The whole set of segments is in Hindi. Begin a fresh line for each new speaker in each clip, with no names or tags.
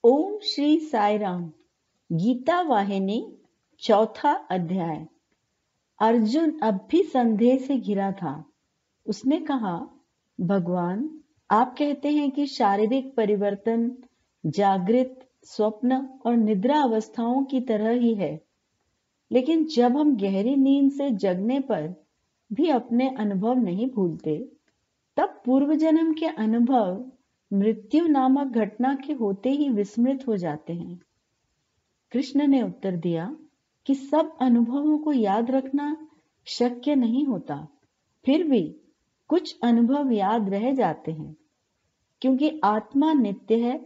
ओम श्री साई राम। गीता वाहिनी, चौथा अध्याय। अर्जुन अब भी संदेह से घिरा था। उसने कहा, भगवान, आप कहते हैं कि शारीरिक परिवर्तन जागृत, स्वप्न और निद्रा अवस्थाओं की तरह ही है, लेकिन जब हम गहरी नींद से जगने पर भी अपने अनुभव नहीं भूलते, तब पूर्व जन्म के अनुभव मृत्यु नामक घटना के होते ही विस्मृत हो जाते हैं। कृष्ण ने उत्तर दिया कि सब अनुभवों को याद रखना शक्य नहीं होता, फिर भी कुछ अनुभव याद रह जाते हैं, क्योंकि आत्मा नित्य है,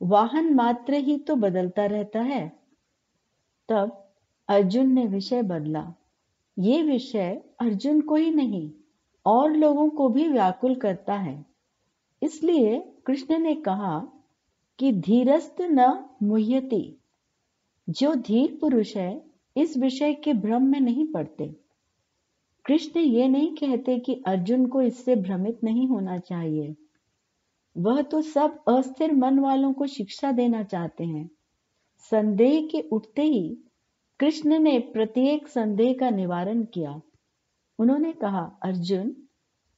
वाहन मात्र ही तो बदलता रहता है। तब अर्जुन ने विषय बदला। ये विषय अर्जुन को ही नहीं, और लोगों को भी व्याकुल करता है। इसलिए कृष्ण ने कहा कि धीरस्त न मुह्यति। जो धीर पुरुष है, इस विषय के भ्रम में नहीं पड़ते। कृष्ण ये नहीं कहते कि अर्जुन को इससे भ्रमित नहीं होना चाहिए। वह तो सब अस्थिर मन वालों को शिक्षा देना चाहते हैं। संदेह के उठते ही कृष्ण ने प्रत्येक संदेह का निवारण किया। उन्होंने कहा, अर्जुन,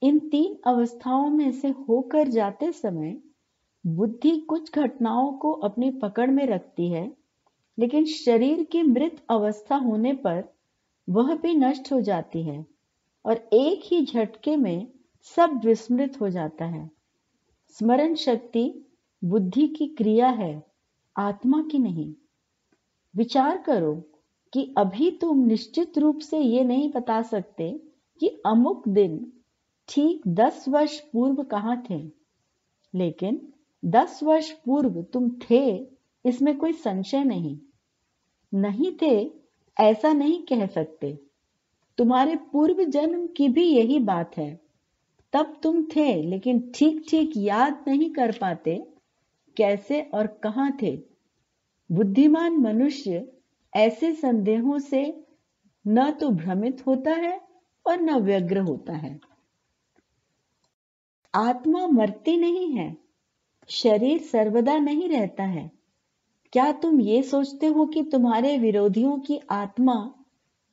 इन 3 अवस्थाओं में से होकर जाते समय बुद्धि कुछ घटनाओं को अपनी पकड़ में रखती है, लेकिन शरीर की मृत अवस्था होने पर वह भी नष्ट हो जाती है और एक ही झटके में सब विस्मृत हो जाता है। स्मरण शक्ति बुद्धि की क्रिया है, आत्मा की नहीं। विचार करो कि अभी तुम निश्चित रूप से ये नहीं बता सकते कि अमुक दिन ठीक 10 वर्ष पूर्व कहाँ थे, लेकिन 10 वर्ष पूर्व तुम थे, इसमें कोई संशय नहीं। नहीं थे ऐसा नहीं कह सकते। तुम्हारे पूर्व जन्म की भी यही बात है। तब तुम थे, लेकिन ठीक ठीक याद नहीं कर पाते कैसे और कहाँ थे। बुद्धिमान मनुष्य ऐसे संदेहों से न तो भ्रमित होता है और न व्यग्र होता है। आत्मा मरती नहीं है, शरीर सर्वदा नहीं रहता है। क्या तुम ये सोचते हो कि तुम्हारे विरोधियों की आत्मा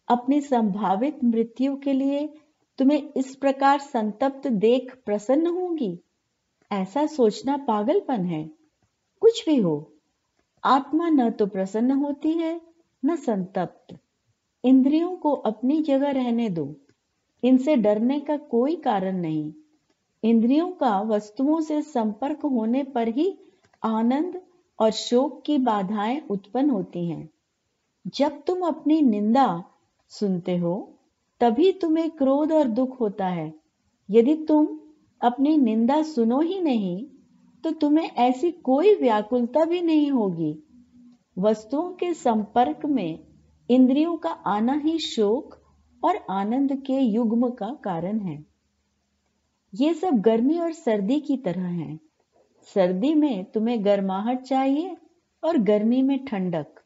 अपनी संभावित मृत्यु के लिए तुम्हें इस प्रकार संतप्त देख प्रसन्न होगी? ऐसा सोचना पागलपन है। कुछ भी हो, आत्मा न तो प्रसन्न होती है न संतप्त। इंद्रियों को अपनी जगह रहने दो, इनसे डरने का कोई कारण नहीं। इंद्रियों का वस्तुओं से संपर्क होने पर ही आनंद और शोक की बाधाएं उत्पन्न होती हैं। जब तुम अपनी निंदा सुनते हो, तभी तुम्हें क्रोध और दुख होता है। यदि तुम अपनी निंदा सुनो ही नहीं, तो तुम्हें ऐसी कोई व्याकुलता भी नहीं होगी। वस्तुओं के संपर्क में इंद्रियों का आना ही शोक और आनंद के युग्म का कारण है। ये सब गर्मी और सर्दी की तरह है। सर्दी में तुम्हें गर्माहट चाहिए और गर्मी में ठंडक।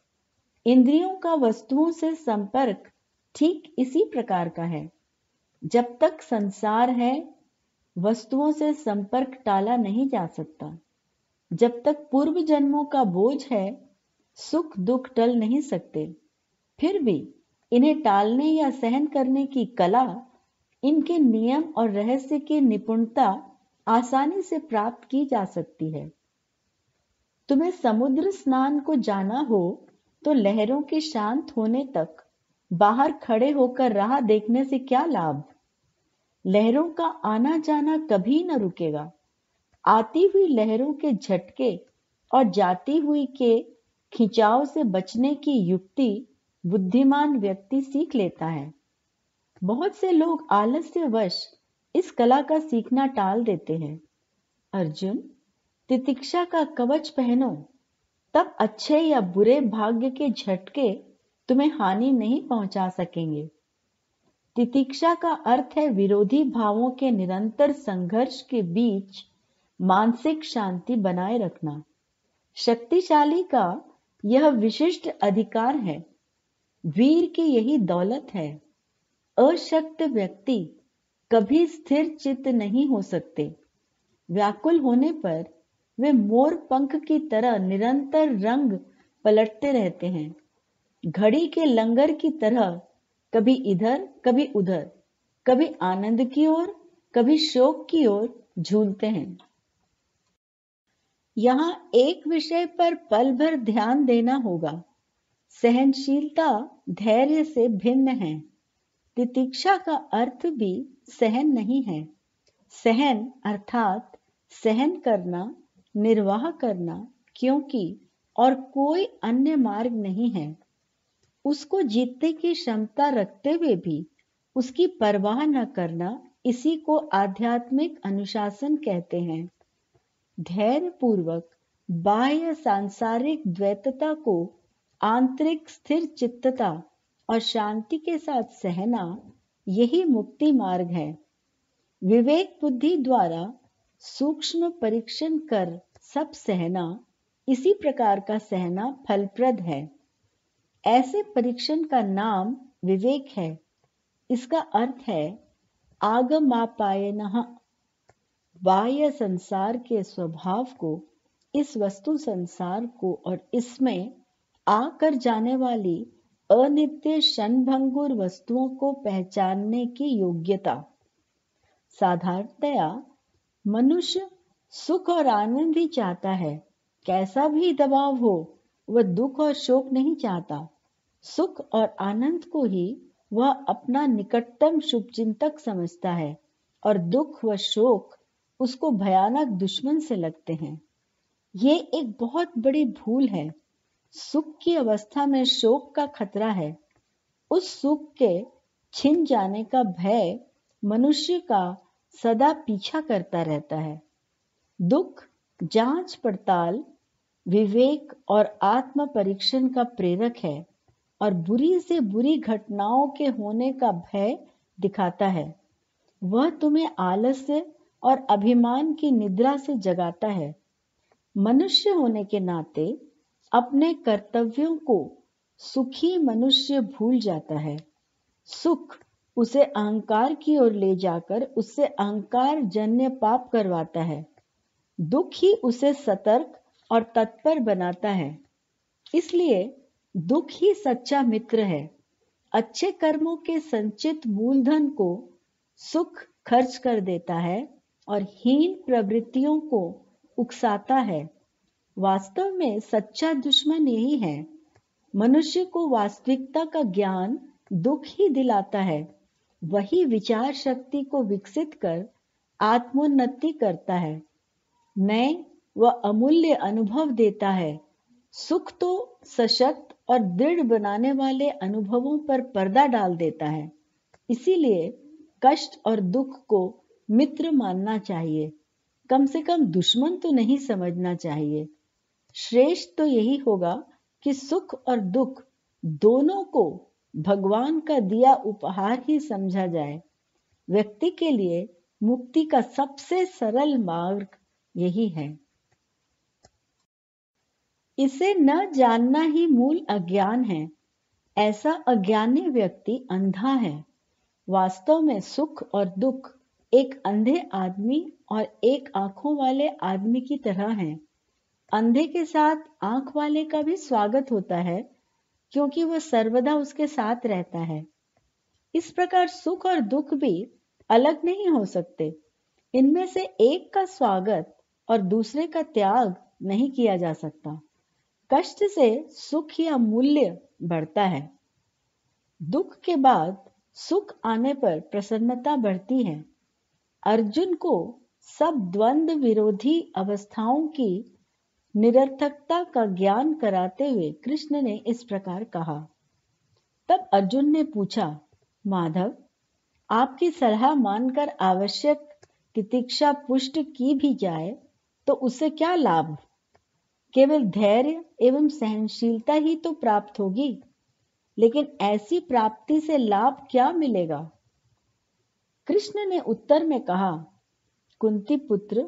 इंद्रियों का वस्तुओं से संपर्क ठीक इसी प्रकार का है। जब तक संसार है, वस्तुओं से संपर्क टाला नहीं जा सकता। जब तक पूर्व जन्मों का बोझ है, सुख दुख टल नहीं सकते। फिर भी इन्हें टालने या सहन करने की कला, इनके नियम और रहस्य की निपुणता आसानी से प्राप्त की जा सकती है। तुम्हें समुद्र स्नान को जाना हो तो लहरों के शांत होने तक बाहर खड़े होकर राह देखने से क्या लाभ? लहरों का आना जाना कभी न रुकेगा। आती हुई लहरों के झटके और जाती हुई के खिंचाव से बचने की युक्ति बुद्धिमान व्यक्ति सीख लेता है। बहुत से लोग आलस्यवश इस कला का सीखना टाल देते हैं। अर्जुन, तितिक्षा का कवच पहनो, तब अच्छे या बुरे भाग्य के झटके तुम्हें हानि नहीं पहुंचा सकेंगे। तितिक्षा का अर्थ है विरोधी भावों के निरंतर संघर्ष के बीच मानसिक शांति बनाए रखना। शक्तिशाली का यह विशिष्ट अधिकार है। वीर की यही दौलत है। अशक्त व्यक्ति कभी स्थिर चित्त नहीं हो सकते। व्याकुल होने पर वे मोर पंख की तरह निरंतर रंग पलटते रहते हैं, घड़ी के लंगर की तरह कभी इधर कभी उधर, कभी आनंद की ओर कभी शोक की ओर झूलते हैं। यहाँ एक विषय पर पल भर ध्यान देना होगा। सहनशीलता धैर्य से भिन्न है। तितिक्षा का अर्थ भी सहन नहीं है। सहन अर्थात सहन करना, निर्वाह करना, क्योंकि और कोई अन्य मार्ग नहीं है। उसको जीतने की क्षमता रखते हुए भी उसकी परवाह न करना, इसी को आध्यात्मिक अनुशासन कहते हैं। धैर्य पूर्वक बाह्य सांसारिक द्वैतता को आंतरिक स्थिर चित्तता और शांति के साथ सहना, यही मुक्ति मार्ग है। विवेक बुद्धि द्वारा सूक्ष्म परीक्षण कर सब सहना, इसी प्रकार का सहना फलप्रद है। ऐसे परीक्षण का नाम विवेक है। इसका अर्थ है आगमापायनः, बाह्य संसार के स्वभाव को, इस वस्तु संसार को और इसमें आकर जाने वाली अनित्य क्षणभंगुर वस्तुओं को पहचानने की योग्यता। साधारणतया मनुष्य सुख और आनंद ही चाहता है। कैसा भी दबाव हो, वह दुख और शोक नहीं चाहता। सुख और आनंद को ही वह अपना निकटतम शुभचिंतक समझता है और दुख व शोक उसको भयानक दुश्मन से लगते हैं। ये एक बहुत बड़ी भूल है। सुख की अवस्था में शोक का खतरा है। उस सुख के छिन जाने का भय मनुष्य का सदा पीछा करता रहता है। दुख जांच पड़ताल, विवेक और आत्म परीक्षण का प्रेरक है और बुरी से बुरी घटनाओं के होने का भय दिखाता है। वह तुम्हें आलस्य और अभिमान की निद्रा से जगाता है। मनुष्य होने के नाते अपने कर्तव्यों को सुखी मनुष्य भूल जाता है। सुख उसे अहंकार की ओर ले जाकर उससे अहंकार जन्य पाप करवाता है। दुख ही उसे सतर्क और तत्पर बनाता है। इसलिए दुख ही सच्चा मित्र है। अच्छे कर्मों के संचित मूलधन को सुख खर्च कर देता है और हीन प्रवृत्तियों को उकसाता है। वास्तव में सच्चा दुश्मन यही है। मनुष्य को वास्तविकता का ज्ञान दुख ही दिलाता है। वही विचार शक्ति को विकसित कर आत्मोन्नति करता है, नए व अमूल्य अनुभव देता है। सुख तो सशक्त और दृढ़ बनाने वाले अनुभवों पर पर्दा डाल देता है। इसीलिए कष्ट और दुख को मित्र मानना चाहिए, कम से कम दुश्मन तो नहीं समझना चाहिए। श्रेष्ठ तो यही होगा कि सुख और दुख दोनों को भगवान का दिया उपहार ही समझा जाए। व्यक्ति के लिए मुक्ति का सबसे सरल मार्ग यही है। इसे न जानना ही मूल अज्ञान है। ऐसा अज्ञानी व्यक्ति अंधा है। वास्तव में सुख और दुख एक अंधे आदमी और एक आंखों वाले आदमी की तरह हैं। अंधे के साथ आंख वाले का भी स्वागत होता है, क्योंकि वह सर्वदा उसके साथ रहता है। इस प्रकार सुख और दुख भी अलग नहीं हो सकते। इनमें से एक का स्वागत और दूसरे का त्याग नहीं किया जा सकता। कष्ट से सुख या मूल्य बढ़ता है। दुख के बाद सुख आने पर प्रसन्नता बढ़ती है। अर्जुन को सब द्वंद्व विरोधी अवस्थाओं की निरर्थकता का ज्ञान कराते हुए कृष्ण ने इस प्रकार कहा। तब अर्जुन ने पूछा, माधव, आपकी सलाह मानकर आवश्यक तितिक्षा पुष्ट की भी जाए तो उससे क्या लाभ? केवल धैर्य एवं सहनशीलता ही तो प्राप्त होगी, लेकिन ऐसी प्राप्ति से लाभ क्या मिलेगा? कृष्ण ने उत्तर में कहा, कुंती पुत्र,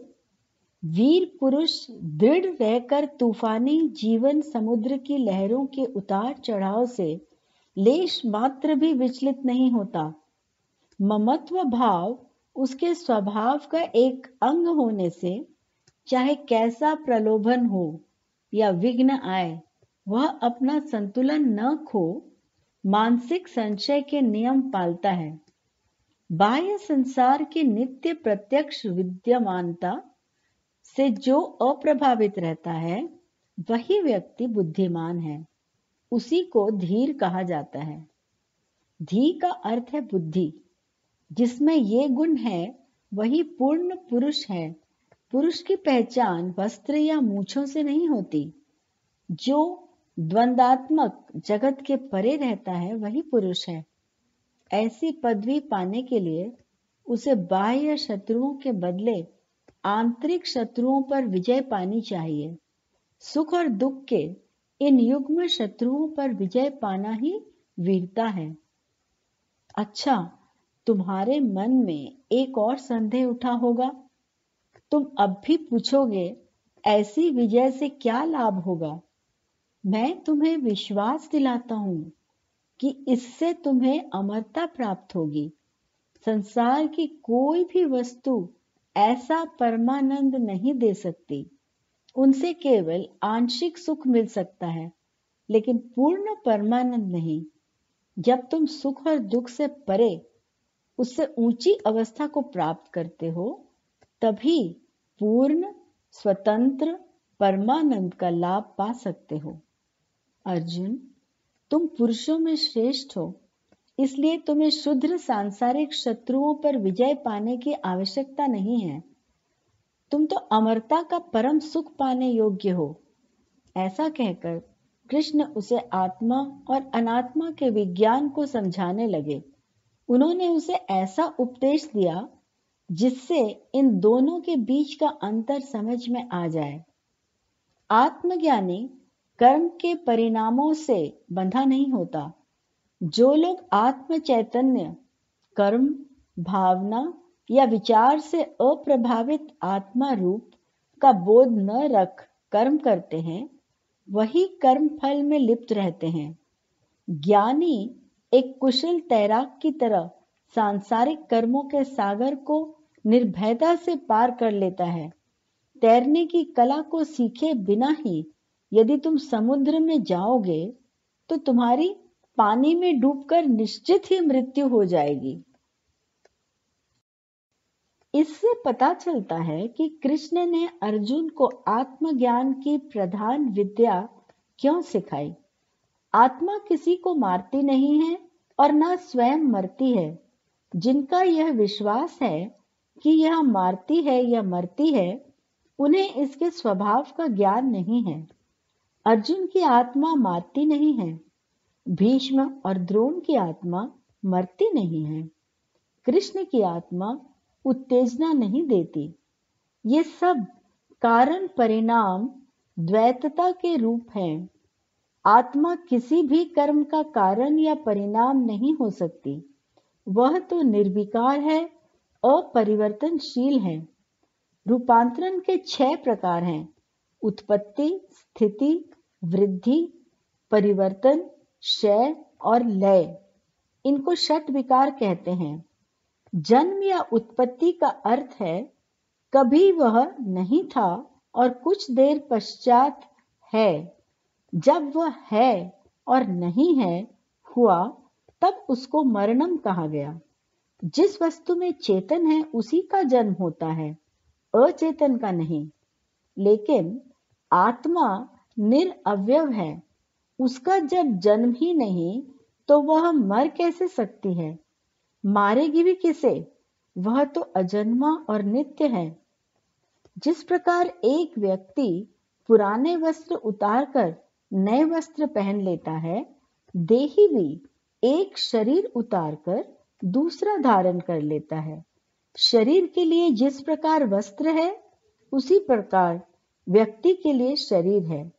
वीर पुरुष दृढ़ रहकर तूफानी जीवन समुद्र की लहरों के उतार चढ़ाव से लेश मात्र भी विचलित नहीं होता। ममत्व भाव उसके स्वभाव का एक अंग होने से चाहे कैसा प्रलोभन हो या विघ्न आए, वह अपना संतुलन न खो मानसिक संशय के नियम पालता है। बाह्य संसार की नित्य प्रत्यक्ष विद्यमानता से जो अप्रभावित रहता है, वही व्यक्ति बुद्धिमान है। उसी को धीर कहा जाता है। धी का अर्थ है बुद्धि। जिसमें ये गुण है वही पूर्ण पुरुष है। पुरुष की पहचान वस्त्र या मूछों से नहीं होती। जो द्वंद्वात्मक जगत के परे रहता है वही पुरुष है। ऐसी पदवी पाने के लिए उसे बाह्य शत्रुओं के बदले आंतरिक शत्रुओं पर विजय पानी चाहिए। सुख और दुख के इन युग्म शत्रुओं पर विजय पाना ही वीरता है। अच्छा, तुम्हारे मन में एक और संदेह उठा होगा। तुम अब भी पूछोगे, ऐसी विजय से क्या लाभ होगा? मैं तुम्हें विश्वास दिलाता हूं कि इससे तुम्हें अमरता प्राप्त होगी। संसार की कोई भी वस्तु ऐसा परमानंद नहीं दे सकती। उनसे केवल आंशिक सुख मिल सकता है, लेकिन पूर्ण परमानंद नहीं। जब तुम सुख और दुख से परे उससे ऊंची अवस्था को प्राप्त करते हो, तभी पूर्ण स्वतंत्र परमानंद का लाभ पा सकते हो। अर्जुन, तुम पुरुषों में श्रेष्ठ हो, इसलिए तुम्हें शुद्र सांसारिक शत्रुओं पर विजय पाने की आवश्यकता नहीं है। तुम तो अमरता का परम सुख पाने योग्य हो। ऐसा कहकर कृष्ण उसे आत्मा और अनात्मा के विज्ञान को समझाने लगे। उन्होंने उसे ऐसा उपदेश दिया जिससे इन दोनों के बीच का अंतर समझ में आ जाए। आत्मज्ञानी कर्म के परिणामों से बंधा नहीं होता। जो लोग आत्म चैतन्य, कर्म, भावना या विचार से अप्रभावित आत्मा रूप का बोध न रख कर्म करते हैं, वही कर्म फल में लिप्त रहते हैं। ज्ञानी एक कुशल तैराक की तरह सांसारिक कर्मों के सागर को निर्भयता से पार कर लेता है। तैरने की कला को सीखे बिना ही यदि तुम समुद्र में जाओगे, तो तुम्हारी पानी में डूबकर निश्चित ही मृत्यु हो जाएगी। इससे पता चलता है कि कृष्ण ने अर्जुन को आत्मज्ञान की प्रधान विद्या क्यों सिखाई। आत्मा किसी को मारती नहीं है और न स्वयं मरती है। जिनका यह विश्वास है कि यह मारती है या मरती है, उन्हें इसके स्वभाव का ज्ञान नहीं है। अर्जुन की आत्मा मारती नहीं है। भीष्म और द्रोण की आत्मा मरती नहीं है। कृष्ण की आत्मा उत्तेजना नहीं देती। ये सब कारण परिणाम द्वैतता के रूप हैं। आत्मा किसी भी कर्म का कारण या परिणाम नहीं हो सकती। वह तो निर्विकार है, अपरिवर्तनशील है। रूपांतरण के 6 प्रकार हैं: उत्पत्ति, स्थिति, वृद्धि, परिवर्तन, क्षय और लय। इनको षट विकार कहते हैं। जन्म या उत्पत्ति का अर्थ है कभी वह नहीं था और कुछ देर पश्चात है। जब वह है और नहीं है हुआ, तब उसको मरणम कहा गया। जिस वस्तु में चेतन है उसी का जन्म होता है, अचेतन का नहीं। लेकिन आत्मा निरअवयव है। उसका जब जन्म ही नहीं, तो वह मर कैसे सकती है? मारेगी भी किसे? वह तो अजन्मा और नित्य है। जिस प्रकार एक व्यक्ति पुराने वस्त्र उतारकर नए वस्त्र पहन लेता है, देही भी एक शरीर उतारकर दूसरा धारण कर लेता है। शरीर के लिए जिस प्रकार वस्त्र है, उसी प्रकार व्यक्ति के लिए शरीर है।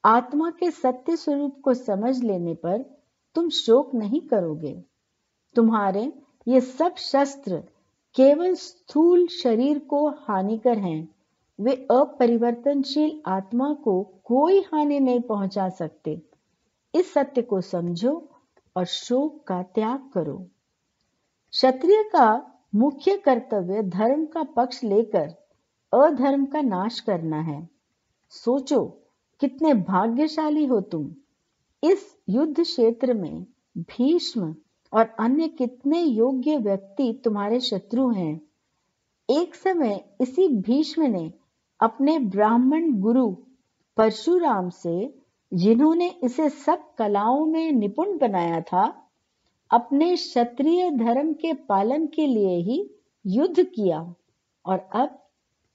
आत्मा के सत्य स्वरूप को समझ लेने पर तुम शोक नहीं करोगे। तुम्हारे ये सब शस्त्र केवल स्थूल शरीर को हानिकर हैं। वे अपरिवर्तनशील आत्मा को कोई हानि नहीं पहुंचा सकते। इस सत्य को समझो और शोक का त्याग करो। क्षत्रिय का मुख्य कर्तव्य धर्म का पक्ष लेकर अधर्म का नाश करना है। सोचो कितने भाग्यशाली हो तुम। इस युद्ध क्षेत्र में भीष्म और अन्य कितने योग्य व्यक्ति तुम्हारे शत्रु हैं। एक समय इसी भीष्म ने अपने ब्राह्मण गुरु परशुराम से, जिन्होंने इसे सब कलाओं में निपुण बनाया था, अपने क्षत्रिय धर्म के पालन के लिए ही युद्ध किया। और अब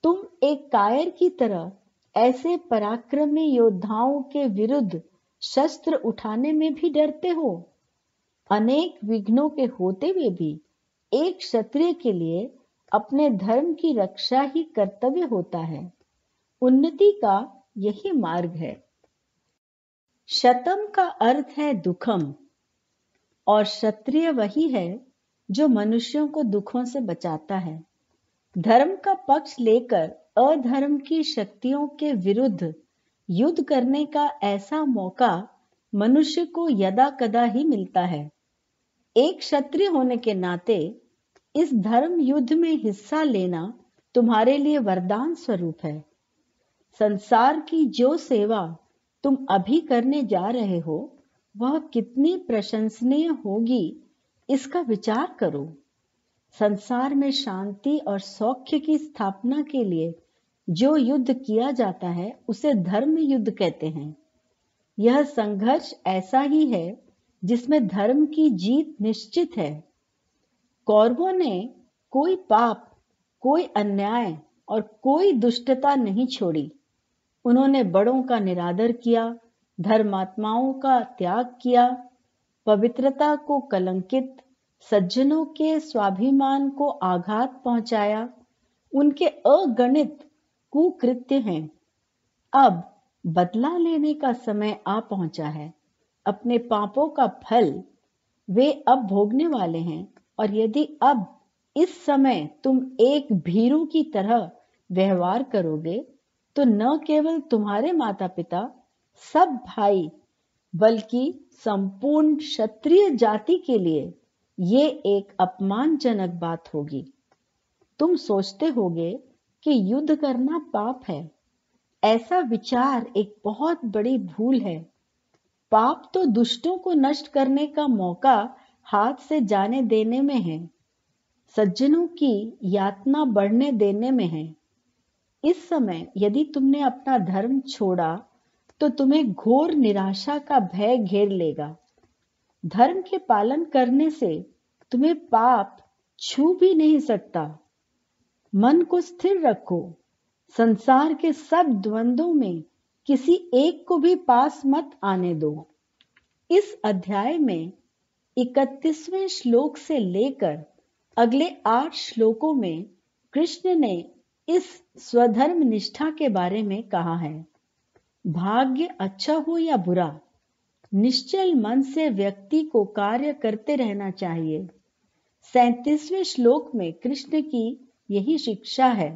तुम एक कायर की तरह ऐसे पराक्रमी योद्धाओं के विरुद्ध शस्त्र उठाने में भी डरते हो। अनेक विघ्नों के होते हुए भी एक क्षत्रिय के लिए अपने धर्म की रक्षा ही कर्तव्य होता है। उन्नति का यही मार्ग है। शतम का अर्थ है दुखम, और क्षत्रिय वही है जो मनुष्यों को दुखों से बचाता है। धर्म का पक्ष लेकर अधर्म की शक्तियों के विरुद्ध युद्ध करने का ऐसा मौका मनुष्य को यदा कदा ही मिलता है। एक क्षत्रिय होने के नाते इस धर्म युद्ध में हिस्सा लेना तुम्हारे लिए वरदान स्वरूप है। संसार की जो सेवा तुम अभी करने जा रहे हो वह कितनी प्रशंसनीय होगी, इसका विचार करो। संसार में शांति और सौख्य की स्थापना के लिए जो युद्ध किया जाता है उसे धर्म युद्ध कहते हैं। यह संघर्ष ऐसा ही है जिसमें धर्म की जीत निश्चित है। कौरवों ने कोई पाप, कोई अन्याय और कोई दुष्टता नहीं छोड़ी। उन्होंने बड़ों का निरादर किया, धर्मात्माओं का त्याग किया, पवित्रता को कलंकित, सज्जनों के स्वाभिमान को आघात पहुंचाया। उनके अगणित कुकृत्य हैं। अब बदला लेने का समय आ पहुंचा है। अपने पापों का फल वे अब भोगने वाले हैं। और यदि अब इस समय तुम एक भीरू की तरह व्यवहार करोगे तो न केवल तुम्हारे माता पिता, सब भाई, बल्कि संपूर्ण क्षत्रिय जाति के लिए ये एक अपमानजनक बात होगी। तुम सोचते होगे कि युद्ध करना पाप है। ऐसा विचार एक बहुत बड़ी भूल है। पाप तो दुष्टों को नष्ट करने का मौका हाथ से जाने देने में है, सज्जनों की यातना बढ़ने देने में है। इस समय यदि तुमने अपना धर्म छोड़ा तो तुम्हें घोर निराशा का भय घेर लेगा। धर्म के पालन करने से तुम्हें पाप छू भी नहीं सकता। मन को स्थिर रखो। संसार के सब द्वंद्वों में किसी एक को भी पास मत आने दो। इस अध्याय में 31वें श्लोक से लेकर अगले 8 श्लोकों में कृष्ण ने इस स्वधर्म निष्ठा के बारे में कहा है। भाग्य अच्छा हो या बुरा, निश्चल मन से व्यक्ति को कार्य करते रहना चाहिए। 37वें श्लोक में कृष्ण की यही शिक्षा है।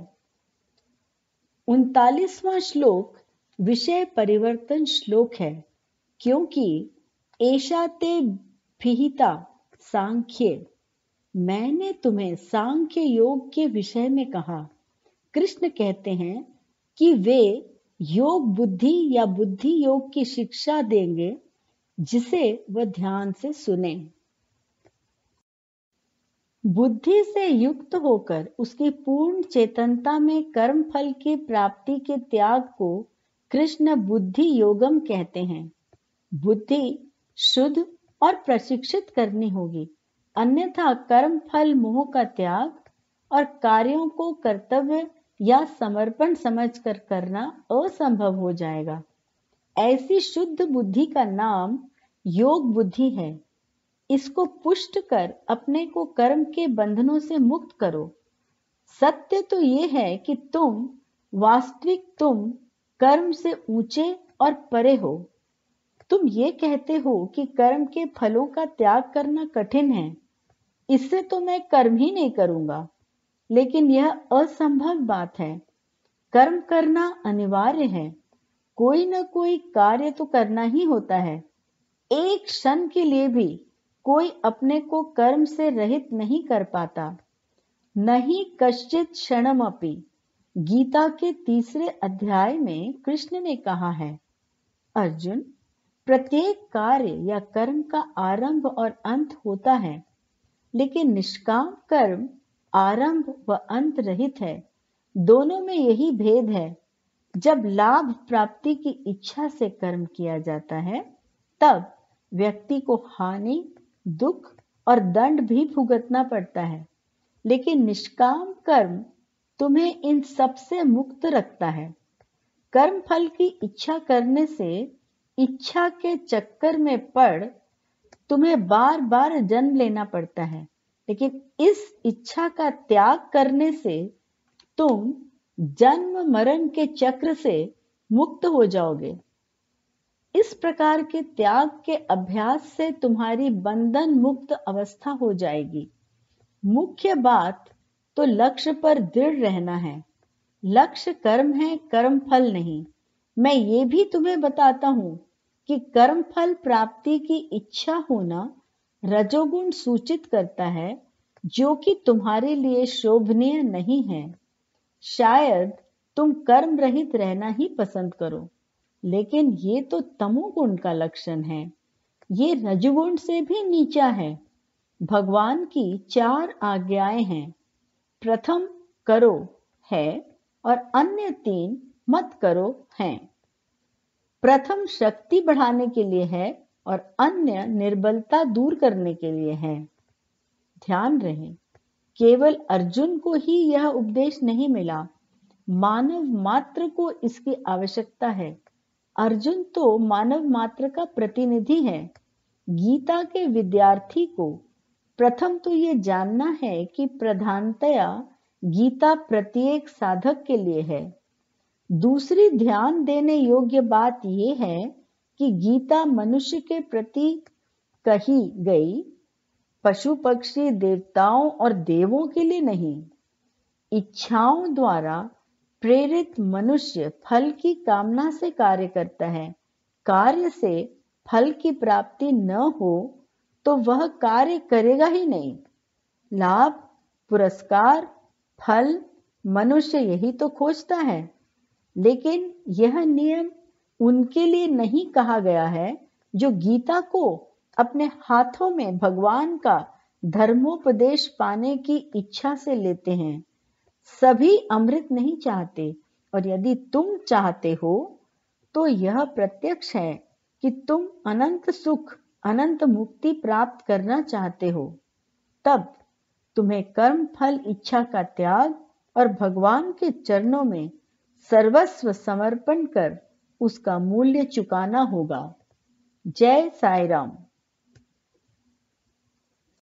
39वां श्लोक विषय परिवर्तन श्लोक है, क्योंकि एषा ते भिहिता सांख्ये, मैंने तुम्हें सांख्य योग के विषय में कहा। कृष्ण कहते हैं कि वे योग बुद्धि या बुद्धि योग की शिक्षा देंगे जिसे वह ध्यान से सुने। बुद्धि से युक्त होकर उसकी पूर्ण चेतनता में कर्म फल की प्राप्ति के त्याग को कृष्ण बुद्धि योगम कहते हैं। बुद्धि शुद्ध और प्रशिक्षित करनी होगी, अन्यथा कर्म फल मोह का त्याग और कार्यों को कर्तव्य या समर्पण समझकर करना असंभव हो जाएगा। ऐसी शुद्ध बुद्धि का नाम योग बुद्धि है। इसको पुष्ट कर अपने को कर्म के बंधनों से मुक्त करो। सत्य तो ये है कि वास्तविक तुम कर्म से ऊंचे और परे हो। तुम ये कहते हो कि कर्म के फलों का त्याग करना कठिन है, इससे तो मैं कर्म ही नहीं करूंगा। लेकिन यह असंभव बात है। कर्म करना अनिवार्य है। कोई न कोई कार्य तो करना ही होता है। एक क्षण के लिए भी कोई अपने को कर्म से रहित नहीं कर पाता। नहीं कश्चित क्षणमपि, गीता के 3 अध्याय में कृष्ण ने कहा है, अर्जुन, प्रत्येक कार्य या कर्म का आरंभ और अंत होता है, लेकिन निष्काम कर्म आरंभ व अंत रहित है। दोनों में यही भेद है। जब लाभ प्राप्ति की इच्छा से कर्म किया जाता है, तब व्यक्ति को हानि, दुख और दंड भी भुगतना पड़ता है, लेकिन निष्काम कर्म तुम्हें इन सब से मुक्त रखता है। कर्म फल की इच्छा करने से इच्छा के चक्कर में पड़ तुम्हें बार बार जन्म लेना पड़ता है, लेकिन इस इच्छा का त्याग करने से तुम जन्म मरण के चक्र से मुक्त हो जाओगे। इस प्रकार के त्याग के अभ्यास से तुम्हारी बंधन मुक्त अवस्था हो जाएगी। मुख्य बात तो लक्ष्य पर दृढ़ रहना है। लक्ष्य कर्म है, कर्म फल नहीं। मैं ये भी तुम्हें बताता हूं कि कर्म फल प्राप्ति की इच्छा होना रजोगुण सूचित करता है, जो कि तुम्हारे लिए शोभनीय नहीं है। शायद तुम कर्म रहित रहना ही पसंद करो, लेकिन ये तो तमोगुण का लक्षण है। ये रजोगुण से भी नीचा है। भगवान की 4 आज्ञाएं हैं। प्रथम करो है और अन्य 3 मत करो हैं। प्रथम शक्ति बढ़ाने के लिए है और अन्य निर्बलता दूर करने के लिए है। ध्यान रहे, केवल अर्जुन को ही यह उपदेश नहीं मिला, मानव मात्र को इसकी आवश्यकता है। अर्जुन तो मानव मात्र का प्रतिनिधि है। गीता के विद्यार्थी को प्रथम तो ये जानना है कि प्रधानतया गीता प्रत्येक साधक के लिए है। दूसरी ध्यान देने योग्य बात यह है कि गीता मनुष्य के प्रति कही गई, पशु पक्षी देवताओं और देवों के लिए नहीं। इच्छाओं द्वारा प्रेरित मनुष्य फल की कामना से कार्य करता है। कार्य से फल की प्राप्ति न हो तो वह कार्य करेगा ही नहीं। लाभ, पुरस्कार, फल मनुष्य यही तो खोजता है, लेकिन यह नियम उनके लिए नहीं कहा गया है जो गीता को अपने हाथों में भगवान का धर्मोपदेश पाने की इच्छा से लेते हैं। सभी अमृत नहीं चाहते, और यदि तुम चाहते हो तो यह प्रत्यक्ष है कि तुम अनंत सुख, अनंत मुक्ति प्राप्त करना चाहते हो। तब तुम्हें कर्म फल इच्छा का त्याग और भगवान के चरणों में सर्वस्व समर्पण कर उसका मूल्य चुकाना होगा। जय साईं राम।